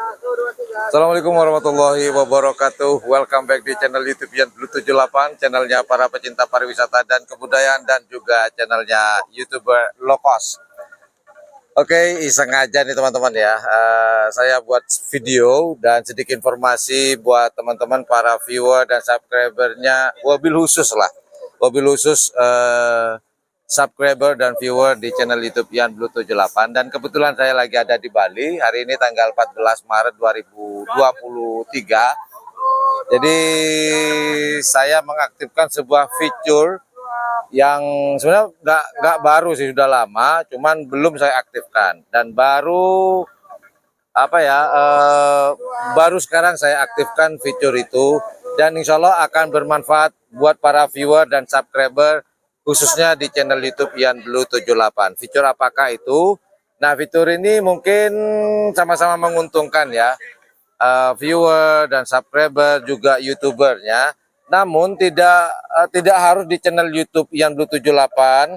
Assalamualaikum warahmatullahi wabarakatuh. Welcome back di channel YouTube Yan Blue 78, channelnya para pecinta pariwisata dan kebudayaan, dan juga channelnya YouTuber low cost. Oke, iseng aja nih teman-teman ya. Saya buat video dan sedikit informasi buat teman-teman para viewer dan subscribernya, wabil khusus lah. Wabil khusus subscriber dan viewer di channel YouTube Yan Blue 78, dan kebetulan saya lagi ada di Bali hari ini tanggal 14 Maret 2023. Jadi saya mengaktifkan sebuah fitur yang sebenarnya nggak baru sih, sudah lama, cuman belum saya aktifkan, dan baru baru sekarang saya aktifkan fitur itu, dan insya Allah akan bermanfaat buat para viewer dan subscriber khususnya di channel YouTube Yan Blue 78. Fitur apakah itu? Nah, fitur ini mungkin sama-sama menguntungkan ya, viewer dan subscriber juga YouTubernya. Namun tidak harus di channel YouTube Yan Blue 78.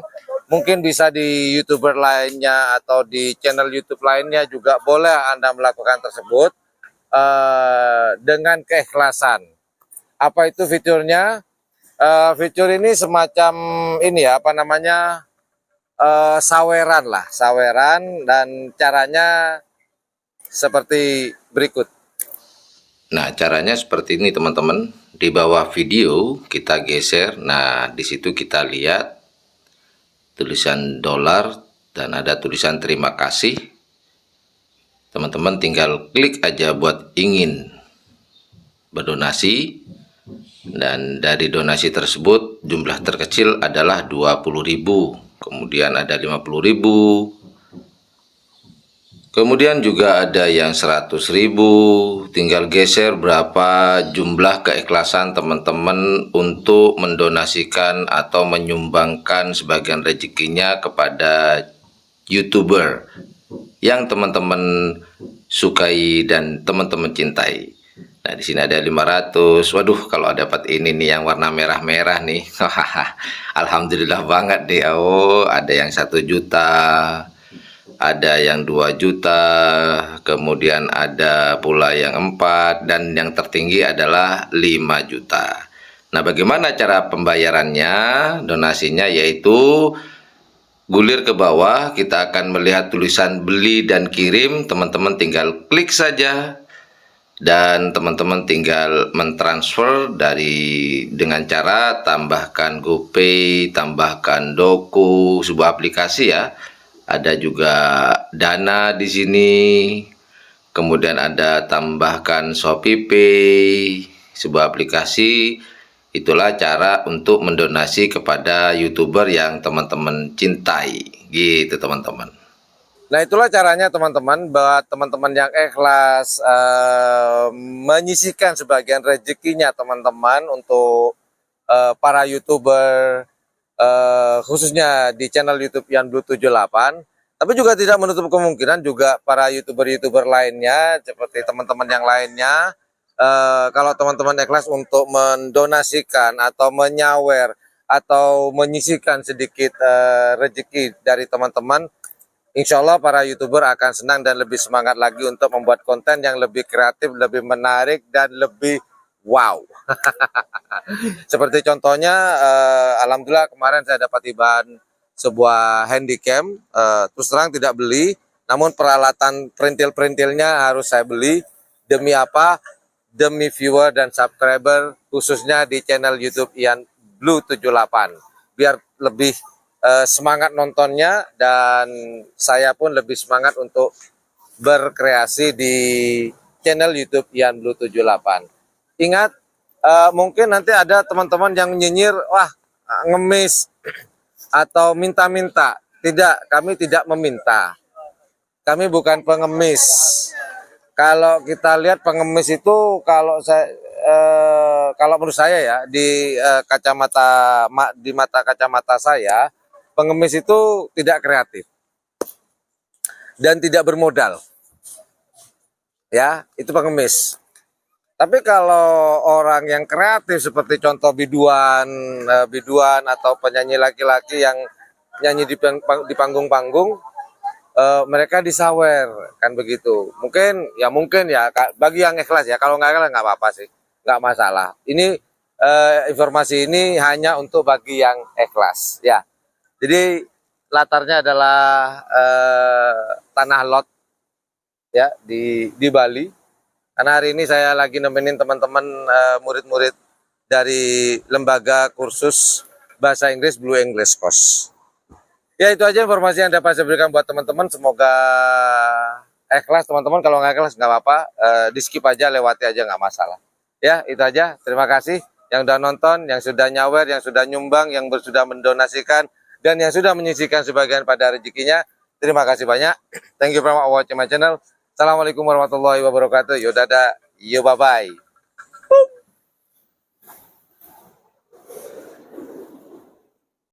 Mungkin bisa di YouTuber lainnya atau di channel YouTube lainnya juga boleh Anda melakukan tersebut dengan keikhlasan. Apa itu fiturnya? Fitur ini semacam ini ya, saweran lah, saweran, dan caranya seperti berikut. Nah, caranya seperti ini teman-teman. Di bawah video kita geser. Nah, di situ kita lihat tulisan dolar dan ada tulisan terima kasih. Teman-teman tinggal klik aja buat ingin berdonasi. Dan dari donasi tersebut jumlah terkecil adalah 20.000, kemudian ada 50.000, kemudian juga ada yang 100.000. Tinggal geser berapa jumlah keikhlasan teman-teman untuk mendonasikan atau menyumbangkan sebagian rezekinya kepada YouTuber yang teman-teman sukai dan teman-teman cintai. Nah, di sini ada 500. Waduh, kalau dapat ini nih yang warna merah-merah nih. Alhamdulillah banget deh. Oh, ada yang 1 juta, ada yang 2 juta, kemudian ada pula yang 4, dan yang tertinggi adalah 5 juta. Nah, bagaimana cara pembayarannya? Donasinya yaitu gulir ke bawah, kita akan melihat tulisan beli dan kirim. Teman-teman tinggal klik saja, dan teman-teman tinggal mentransfer dengan cara tambahkan GoPay, tambahkan Doku, sebuah aplikasi ya. Ada juga Dana di sini. Kemudian ada tambahkan ShopeePay, sebuah aplikasi. Itulah cara untuk mendonasi kepada YouTuber yang teman-teman cintai. Gitu teman-teman. Nah, itulah caranya teman-teman, buat teman-teman yang ikhlas menyisihkan sebagian rezekinya teman-teman untuk para YouTuber, khususnya di channel YouTube Yan Blue 78. Tapi juga tidak menutup kemungkinan juga para YouTuber-YouTuber lainnya seperti teman-teman yang lainnya, kalau teman-teman ikhlas untuk mendonasikan atau menyawer atau menyisihkan sedikit rezeki dari teman-teman, insya Allah para YouTuber akan senang dan lebih semangat lagi untuk membuat konten yang lebih kreatif, lebih menarik, dan lebih wow. Seperti contohnya, alhamdulillah kemarin saya dapat hibah sebuah handycam. Terus terang tidak beli, namun peralatan perintil-perintilnya harus saya beli. Demi apa? Demi viewer dan subscriber, khususnya di channel YouTube Yan Blue 78. Biar lebih semangat nontonnya, dan saya pun lebih semangat untuk berkreasi di channel YouTube Yan Blue 78. Ingat, mungkin nanti ada teman-teman yang nyinyir, wah ngemis atau minta-minta. Tidak, kami tidak meminta. Kami bukan pengemis. Kalau kita lihat pengemis itu, kalau menurut saya ya, di mata kacamata saya, pengemis itu tidak kreatif dan tidak bermodal. Ya, itu pengemis. Tapi kalau orang yang kreatif seperti contoh biduan atau penyanyi laki-laki yang nyanyi di panggung-panggung, mereka disawer kan begitu. Mungkin ya bagi yang ikhlas ya, kalau nggak ikhlas nggak apa-apa sih, nggak masalah. Ini informasi ini hanya untuk bagi yang ikhlas ya. Jadi latarnya adalah tanah lot ya di Bali. Karena hari ini saya lagi nemenin teman-teman murid-murid dari lembaga kursus bahasa Inggris Blue English Course. Ya itu aja informasi yang dapat saya berikan buat teman-teman. Semoga ikhlas teman-teman. Kalau nggak ikhlas nggak apa-apa, di skip aja, lewati aja nggak masalah. Ya itu aja. Terima kasih yang sudah nonton, yang sudah nyawer, yang sudah nyumbang, yang sudah mendonasikan, dan yang sudah menyisihkan sebagian pada rezekinya. Terima kasih banyak. Thank you very much for watching my channel. Assalamualaikum warahmatullahi wabarakatuh. Yo dadah, yo bye bye.